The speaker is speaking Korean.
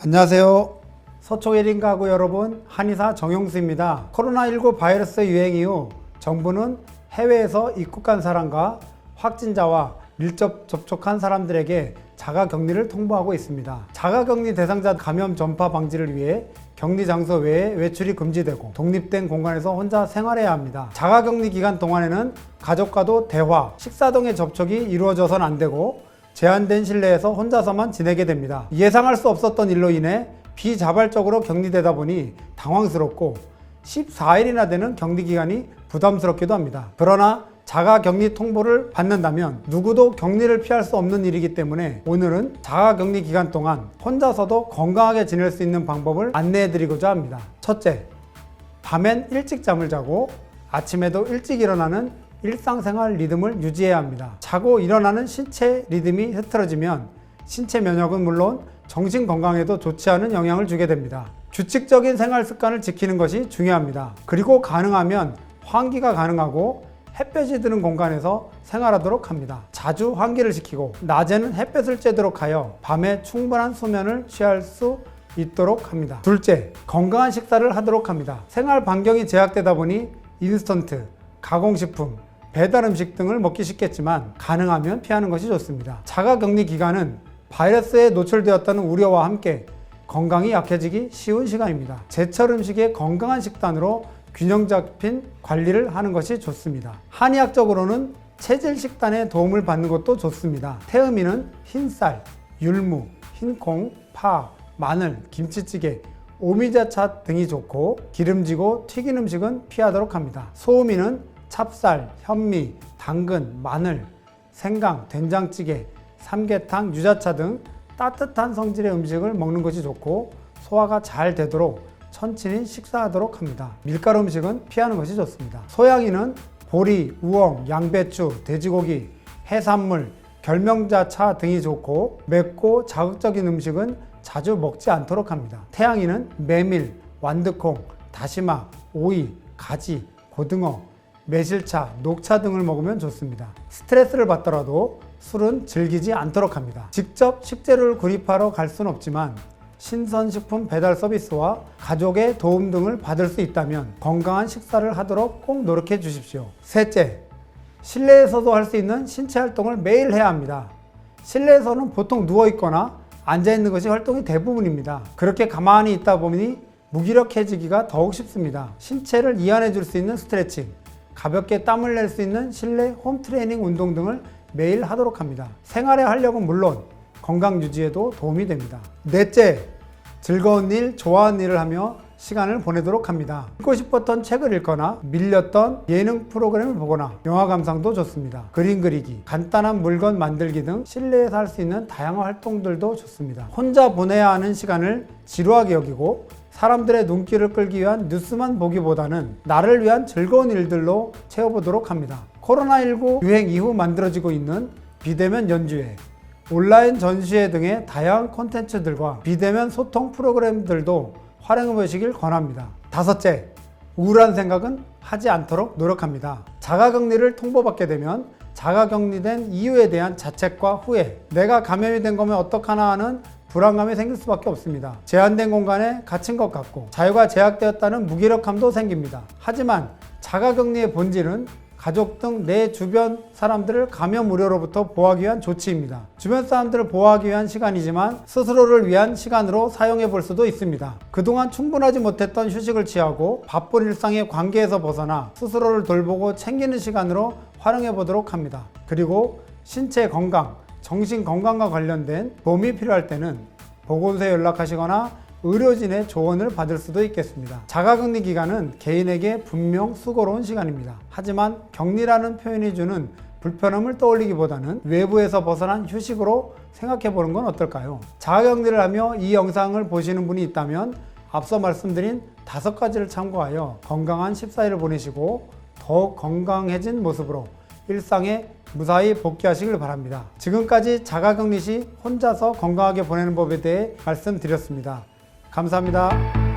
안녕하세요. 서초 1인 가구 여러분, 한의사 정용수입니다. 코로나19 바이러스 유행 이후 정부는 해외에서 입국한 사람과 확진자와 밀접 접촉한 사람들에게 자가격리를 통보하고 있습니다. 자가격리 대상자 감염 전파 방지를 위해 격리 장소 외에 외출이 금지되고 독립된 공간에서 혼자 생활해야 합니다. 자가격리 기간 동안에는 가족과도 대화, 식사 등의 접촉이 이루어져서는 안 되고 제한된 실내에서 혼자서만 지내게 됩니다. 예상할 수 없었던 일로 인해 비자발적으로 격리되다 보니 당황스럽고 14일이나 되는 격리 기간이 부담스럽기도 합니다. 그러나 자가격리 통보를 받는다면 누구도 격리를 피할 수 없는 일이기 때문에 오늘은 자가격리 기간 동안 혼자서도 건강하게 지낼 수 있는 방법을 안내해 드리고자 합니다. 첫째, 밤엔 일찍 잠을 자고 아침에도 일찍 일어나는 일상생활 리듬을 유지해야 합니다. 자고 일어나는 신체 리듬이 흐트러지면 신체 면역은 물론 정신 건강에도 좋지 않은 영향을 주게 됩니다. 규칙적인 생활 습관을 지키는 것이 중요합니다. 그리고 가능하면 환기가 가능하고 햇볕이 드는 공간에서 생활하도록 합니다. 자주 환기를 시키고 낮에는 햇볕을 쬐도록 하여 밤에 충분한 수면을 취할 수 있도록 합니다. 둘째, 건강한 식사를 하도록 합니다. 생활 반경이 제약되다 보니 인스턴트, 가공식품, 배달 음식 등을 먹기 쉽겠지만 가능하면 피하는 것이 좋습니다. 자가격리 기간은 바이러스에 노출되었다는 우려와 함께 건강이 약해지기 쉬운 시간입니다. 제철 음식의 건강한 식단으로 균형 잡힌 관리를 하는 것이 좋습니다. 한의학적으로는 체질 식단에 도움을 받는 것도 좋습니다. 태음인은 흰쌀, 율무, 흰콩, 파, 마늘, 김치찌개, 오미자차 등이 좋고 기름지고 튀긴 음식은 피하도록 합니다. 소음인은 찹쌀, 현미, 당근, 마늘, 생강, 된장찌개, 삼계탕, 유자차 등 따뜻한 성질의 음식을 먹는 것이 좋고 소화가 잘 되도록 천천히 식사하도록 합니다. 밀가루 음식은 피하는 것이 좋습니다. 소양인은 보리, 우엉, 양배추, 돼지고기, 해산물, 결명자차 등이 좋고 맵고 자극적인 음식은 자주 먹지 않도록 합니다. 태양인은 메밀, 완두콩, 다시마, 오이, 가지, 고등어, 매실차, 녹차 등을 먹으면 좋습니다. 스트레스를 받더라도 술은 즐기지 않도록 합니다. 직접 식재료를 구입하러 갈 수는 없지만 신선식품 배달 서비스와 가족의 도움 등을 받을 수 있다면 건강한 식사를 하도록 꼭 노력해 주십시오. 셋째, 실내에서도 할 수 있는 신체 활동을 매일 해야 합니다. 실내에서는 보통 누워있거나 앉아있는 것이 활동이 대부분입니다. 그렇게 가만히 있다 보니 무기력해지기가 더욱 쉽습니다. 신체를 이완해 줄 수 있는 스트레칭, 가볍게 땀을 낼 수 있는 실내 홈트레이닝 운동 등을 매일 하도록 합니다. 생활의 활력은 물론 건강 유지에도 도움이 됩니다. 넷째, 즐거운 일, 좋아하는 일을 하며 시간을 보내도록 합니다. 읽고 싶었던 책을 읽거나 밀렸던 예능 프로그램을 보거나 영화 감상도 좋습니다. 그림 그리기, 간단한 물건 만들기 등 실내에서 할 수 있는 다양한 활동들도 좋습니다. 혼자 보내야 하는 시간을 지루하게 여기고 사람들의 눈길을 끌기 위한 뉴스만 보기보다는 나를 위한 즐거운 일들로 채워보도록 합니다. 코로나19 유행 이후 만들어지고 있는 비대면 연주회, 온라인 전시회 등의 다양한 콘텐츠들과 비대면 소통 프로그램들도 활용해 보시길 권합니다. 다섯째, 우울한 생각은 하지 않도록 노력합니다. 자가격리를 통보받게 되면 자가격리된 이유에 대한 자책과 후회, 내가 감염이 된 거면 어떡하나 하는 불안감이 생길 수밖에 없습니다. 제한된 공간에 갇힌 것 같고 자유가 제약되었다는 무기력함도 생깁니다. 하지만 자가격리의 본질은 가족 등 내 주변 사람들을 감염 우려로부터 보호하기 위한 조치입니다. 주변 사람들을 보호하기 위한 시간이지만 스스로를 위한 시간으로 사용해 볼 수도 있습니다. 그동안 충분하지 못했던 휴식을 취하고 바쁜 일상의 관계에서 벗어나 스스로를 돌보고 챙기는 시간으로 활용해 보도록 합니다. 그리고 신체 건강, 정신 건강과 관련된 도움이 필요할 때는 보건소에 연락하시거나 의료진의 조언을 받을 수도 있겠습니다. 자가격리 기간은 개인에게 분명 수고로운 시간입니다. 하지만 격리라는 표현이 주는 불편함을 떠올리기보다는 외부에서 벗어난 휴식으로 생각해 보는 건 어떨까요? 자가격리를 하며 이 영상을 보시는 분이 있다면 앞서 말씀드린 5가지를 참고하여 건강한 14일을 보내시고 더욱 건강해진 모습으로 일상에 무사히 복귀하시길 바랍니다. 지금까지 자가격리 시 혼자서 건강하게 보내는 법에 대해 말씀드렸습니다. 감사합니다.